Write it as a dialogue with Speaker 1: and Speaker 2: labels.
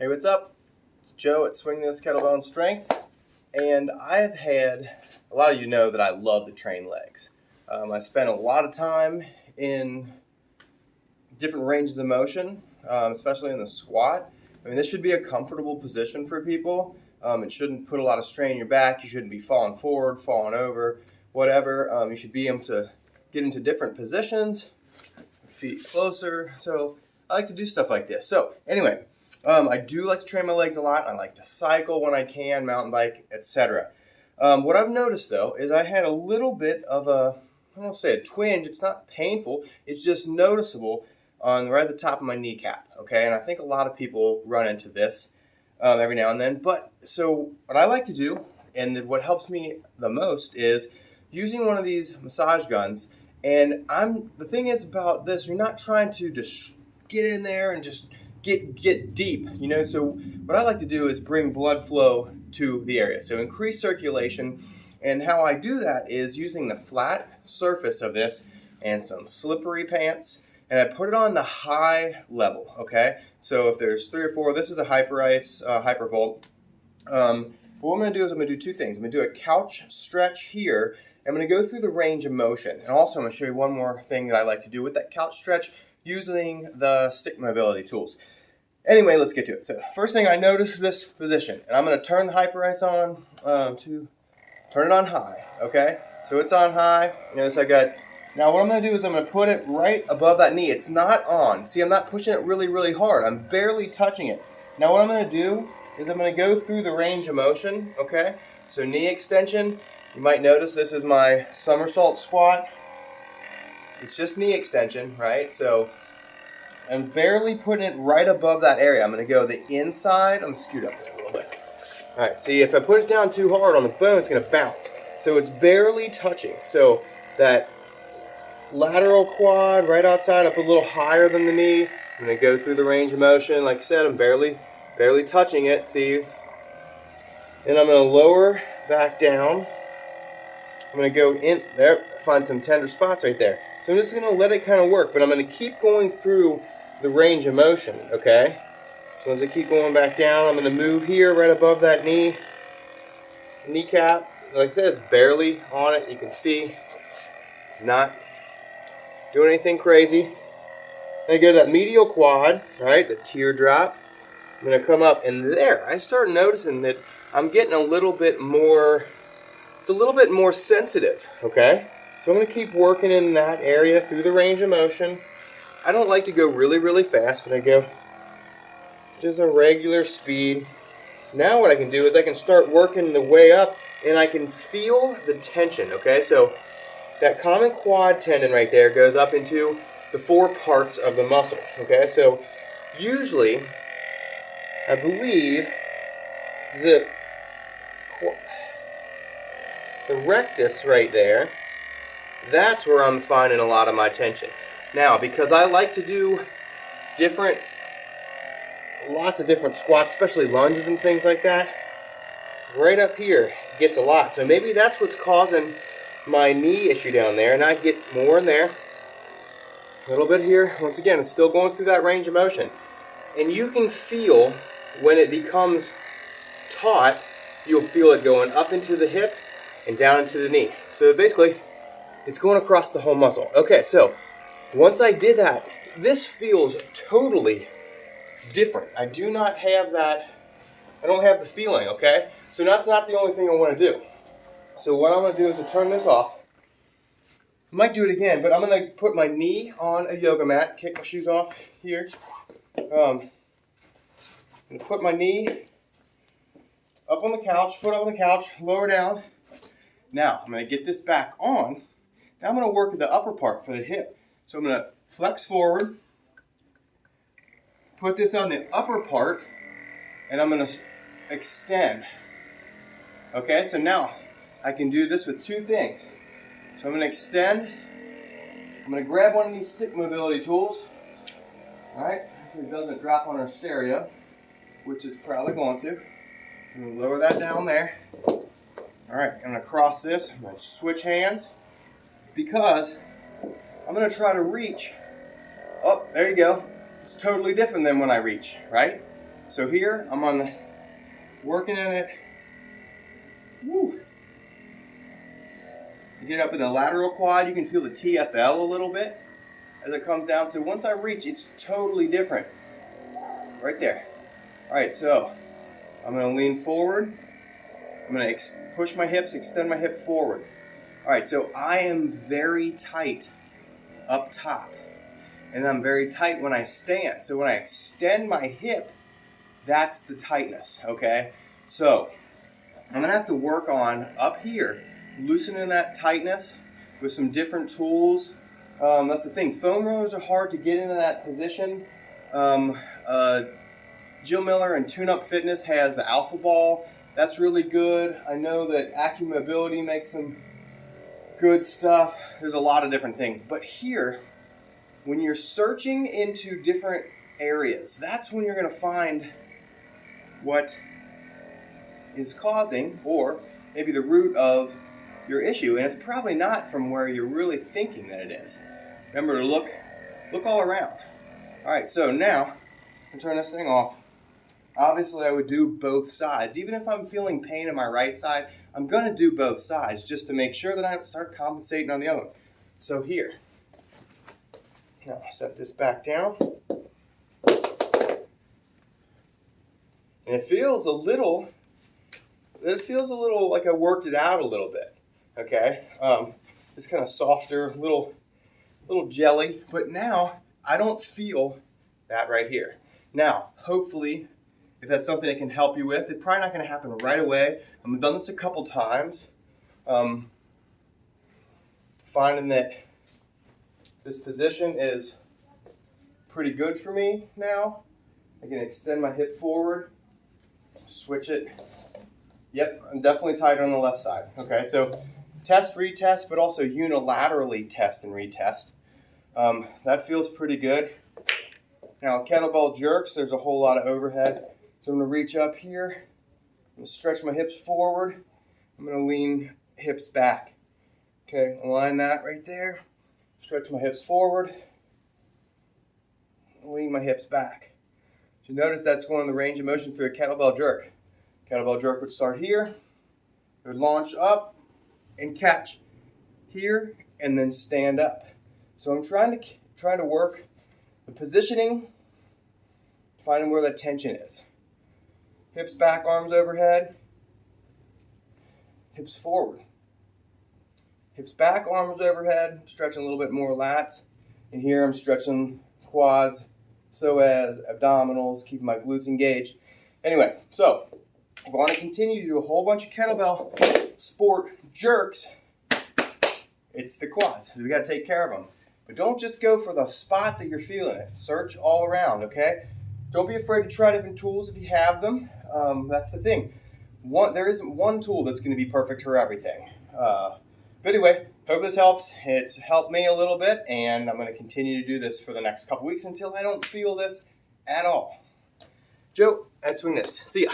Speaker 1: Hey, what's up? It's Joe at Swing This Kettlebell and Strength, and I have had, a lot of you know that I love to train legs. I spend a lot of time in different ranges of motion, especially in the squat. I mean, this should be a comfortable position for people. It shouldn't put a lot of strain in your back. You shouldn't be falling forward, falling over, whatever. You should be able to get into different positions, feet closer. So I like to do stuff like this. So anyway, I do like to train my legs a lot. I like to cycle when I can, mountain bike, etc. What I've noticed though is I had a little bit of a, I don't want to say a twinge. It's not painful. It's just noticeable on right at the top of my kneecap. Okay, and I think a lot of people run into this every now and then. But so what I like to do, and what helps me the most, is using one of these massage guns. And the thing is about this, you're not trying to just get in there and just get deep, you know. So what I like to do is bring blood flow to the area, so increase circulation. And how I do that is using the flat surface of this and some slippery pants, and I put it on the high level. Okay, so if there's 3 or 4, this is a Hyperice Hypervolt. What I'm going to do is I'm going to do 2 things. I'm going to do a couch stretch here. I'm going to go through the range of motion, and also I'm going to show you one more thing that I like to do with that couch stretch using the stick mobility tools. Anyway, let's get to it. So first thing, I notice this position, and I'm going to turn the Hyperice on to turn it on high. Okay, so it's on high. Notice I got. Now what I'm going to do is I'm going to put it right above that knee. It's not on. See, I'm not pushing it really hard. I'm barely touching it. Now what I'm going to do is I'm going to go through the range of motion. Okay, so knee extension. You might notice this is my somersault squat. It's just knee extension, right? So I'm barely putting it right above that area. I'm going to go the inside. I'm going to scoot up there a little bit. All right, see, if I put it down too hard on the bone, it's going to bounce. So it's barely touching. So that lateral quad right outside, up a little higher than the knee. I'm going to go through the range of motion. Like I said, I'm barely touching it. See? And I'm going to lower back down. I'm going to go in there, find some tender spots right there. So I'm just going to let it kind of work, but I'm going to keep going through the range of motion, okay? So as I keep going back down, I'm going to move here right above that kneecap. Like I said, it's barely on it. You can see it's not doing anything crazy. Then I go to that medial quad, right, the teardrop. I'm going to come up, and there, I start noticing that I'm getting a little bit more, it's a little bit more sensitive, okay? So I'm going to keep working in that area through the range of motion. I don't like to go really fast, but I go just a regular speed. Now what I can do is I can start working the way up, and I can feel the tension, okay? So that common quad tendon right there goes up into the 4 parts of the muscle, okay? So usually, I believe the rectus right there, that's where I'm finding a lot of my tension. Now, because I like to do lots of different squats, especially lunges and things like that, right up here gets a lot. So maybe that's what's causing my knee issue down there, and I get more in there, a little bit here. Once again, it's still going through that range of motion. And you can feel when it becomes taut, you'll feel it going up into the hip and down into the knee. So basically, it's going across the whole muscle. Okay, so once I did that, this feels totally different. I do not have that, I don't have the feeling, okay? So that's not the only thing I want to do. So what I'm going to do is to turn this off. I might do it again, but I'm going to put my knee on a yoga mat, kick my shoes off here. I'm going to put my knee up on the couch, foot up on the couch, lower down. Now, I'm going to get this back on. Now I'm going to work at the upper part for the hip. So I'm going to flex forward, put this on the upper part, and I'm going to extend. Okay, so now I can do this with 2 things. So I'm going to extend. I'm going to grab one of these stick mobility tools. All right, so it doesn't drop on our stereo, which it's probably going to. I'm going to lower that down there. All right, I'm going to cross this. I'm going to switch hands, because I'm going to try to reach. Oh, there you go. It's totally different than when I reach, right? So here, I'm on the, working in it. Woo. You get up in the lateral quad, you can feel the TFL a little bit as it comes down. So once I reach, it's totally different. Right there. All right, so I'm gonna lean forward. I'm gonna push my hips, extend my hip forward. All right, so I am very tight up top. And I'm very tight when I stand. So when I extend my hip, that's the tightness, okay? So I'm gonna have to work on up here, loosening that tightness with some different tools. That's the thing, foam rollers are hard to get into that position. Jill Miller and Tune Up Fitness has the Alpha Ball. That's really good. I know that AccuMobility makes some good stuff. There's a lot of different things. But here, when you're searching into different areas, that's when you're gonna find what is causing, or maybe the root of your issue. And it's probably not from where you're really thinking that it is. Remember to look all around. All right, so now, I'm turn this thing off. Obviously, I would do both sides. Even if I'm feeling pain in my right side, I'm gonna do both sides just to make sure that I don't start compensating on the other one. So here, now I'll set this back down. And it feels a little like I worked it out a little bit, okay? It's kind of softer, little jelly, but now I don't feel that right here. Now, hopefully, if that's something that can help you with, it's probably not gonna happen right away. I've done this a couple times, finding that this position is pretty good for me now. I can extend my hip forward, switch it. Yep, I'm definitely tighter on the left side. Okay, so test, retest, but also unilaterally test and retest. That feels pretty good. Now, kettlebell jerks, there's a whole lot of overhead. So I'm gonna reach up here, I'm gonna stretch my hips forward, I'm gonna lean hips back. Okay, align that right there, stretch my hips forward, lean my hips back. So notice that's going in the range of motion for a kettlebell jerk. Kettlebell jerk would start here, it would launch up and catch here, and then stand up. So I'm trying to work the positioning, finding where that tension is. Hips back, arms overhead, hips forward. Hips back, arms overhead, stretching a little bit more lats. And here I'm stretching quads, psoas, abdominals, keeping my glutes engaged. Anyway, so if I want to continue to do a whole bunch of kettlebell sport jerks, it's the quads. We got to take care of them. But don't just go for the spot that you're feeling it. Search all around, okay? Don't be afraid to try different tools if you have them. That's the thing. There isn't one tool that's going to be perfect for everything. But anyway, hope this helps. It's helped me a little bit, and I'm going to continue to do this for the next couple weeks until I don't feel this at all. Joe at Swing This. See ya.